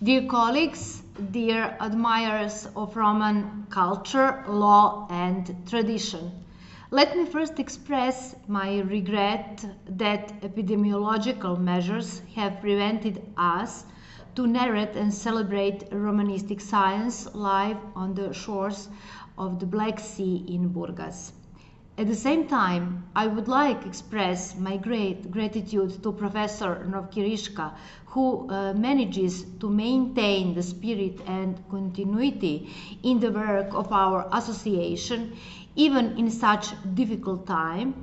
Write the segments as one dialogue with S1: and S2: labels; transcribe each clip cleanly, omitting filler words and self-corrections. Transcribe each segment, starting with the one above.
S1: Dear colleagues, dear admirers of Roman culture, law and tradition, let me first express my regret that epidemiological measures have prevented us to narrate and celebrate Romanistic science live on the shores of the Black Sea in Burgas. At the same time, I would like to express my great gratitude to Professor Novkirishka, who manages to maintain the spirit and continuity in the work of our association, even in such difficult time,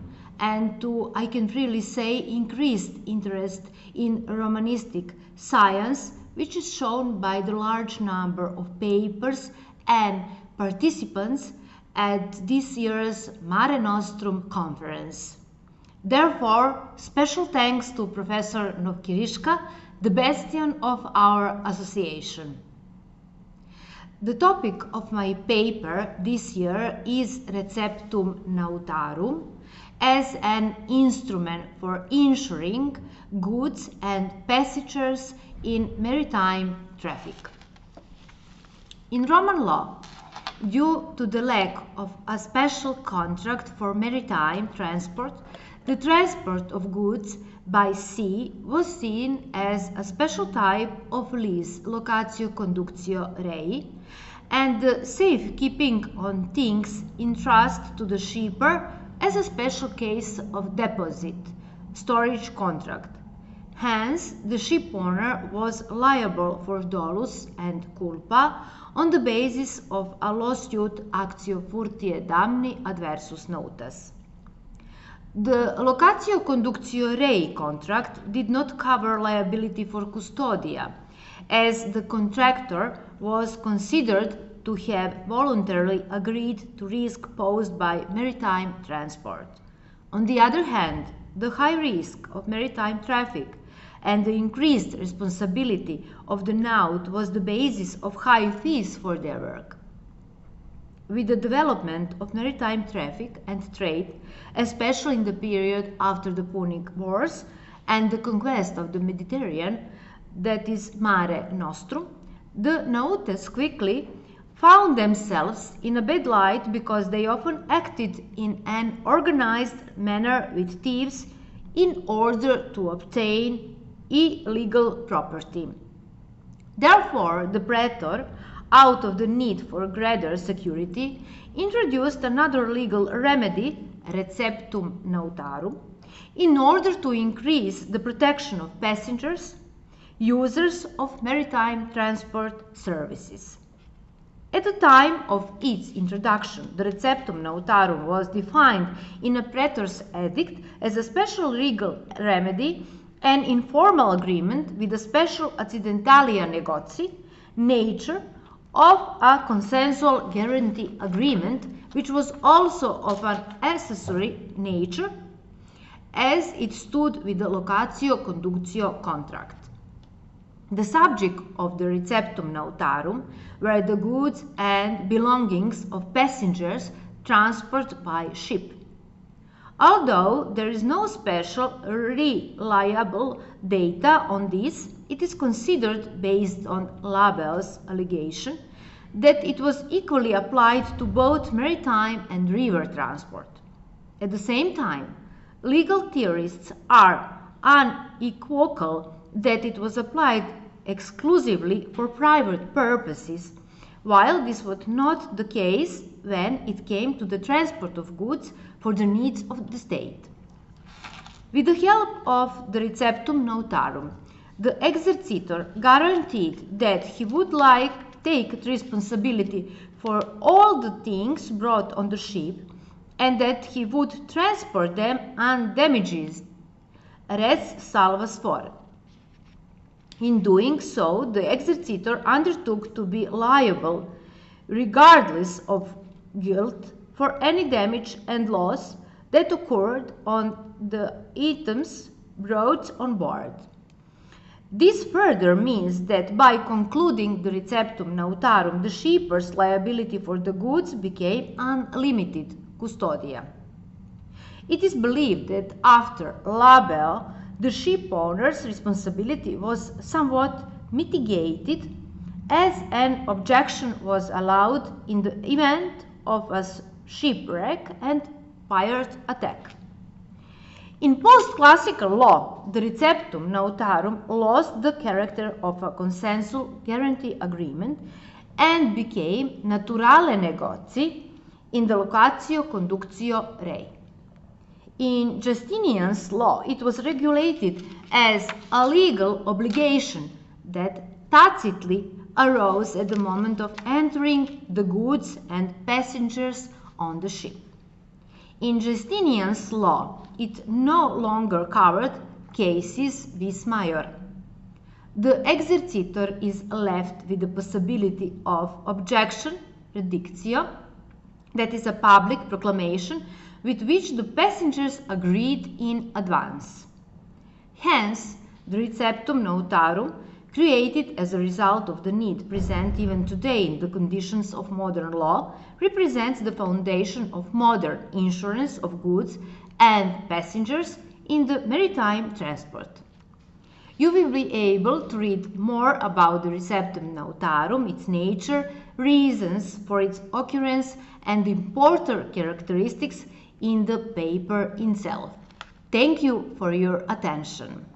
S1: and to, I can really say, increased interest in Romanistic science, which is shown by the large number of papers and participants at this year's Mare Nostrum conference. Therefore, special thanks to Professor Novkirishka, the bastion of our association. The topic of my paper this year is Receptum nautarum as an instrument for insuring goods and passengers in maritime traffic. In Roman law, due to the lack of a special contract for maritime transport, the transport of goods by sea was seen as a special type of lease, locatio conductio rei, and the safekeeping on things in trust to the shipper as a special case of deposit, storage contract. Hence, the ship owner was liable for dolus and culpa on the basis of a lawsuit actio furtiae damni adversus notas. The locatio conductio rei contract did not cover liability for custodia, as the contractor was considered to have voluntarily agreed to risk posed by maritime transport. On the other hand, the high risk of maritime traffic and the increased responsibility of the naut was the basis of high fees for their work. With the development of maritime traffic and trade, especially in the period after the Punic Wars and the conquest of the Mediterranean, that is Mare Nostrum, the nautes quickly found themselves in a bad light because they often acted in an organized manner with thieves in order to obtain illegal property. Therefore, the praetor, out of the need for greater security, introduced another legal remedy, Receptum nautarum, in order to increase the protection of passengers, users of maritime transport services. At the time of its introduction, the Receptum nautarum was defined in a praetor's edict as a special legal remedy, an informal agreement with a special accidentalia negoti nature of a consensual guarantee agreement, which was also of an accessory nature, as it stood with the locatio conductio contract. The subject of the Receptum nautarum were the goods and belongings of passengers transported by ship. Although there is no special reliable data on this, it is considered, based on Label's allegation, that it was equally applied to both maritime and river transport. At the same time, legal theorists are unequivocal that it was applied exclusively for private purposes, while this was not the case when it came to the transport of goods for the needs of the state. With the help of the Receptum nautarum, the exercitor guaranteed that he would take responsibility for all the things brought on the ship and that he would transport them undamaged, res salvas fore. In doing so, the exercitor undertook to be liable, regardless of guilt, for any damage and loss that occurred on the items brought on board. This further means that by concluding the Receptum nautarum, the shipper's liability for the goods became unlimited custodia. It is believed that after Label, the ship owner's responsibility was somewhat mitigated as an objection was allowed in the event of a shipwreck and pirate attack. In post-classical law, the Receptum nautarum lost the character of a consensual guarantee agreement and became naturale negoti in the locatio conductio rei. In Justinian's law, it was regulated as a legal obligation that tacitly arose at the moment of entering the goods and passengers on the ship. In Justinian's law, it no longer covered cases vis maior. The exercitor is left with the possibility of objection, redictio, that is a public proclamation with which the passengers agreed in advance. Hence, the Receptum nautarum, created as a result of the need present even today in the conditions of modern law, represents the foundation of modern insurance of goods and passengers in the maritime transport. You will be able to read more about the Receptum nautarum, its nature, reasons for its occurrence, and important characteristics in the paper itself. Thank you for your attention.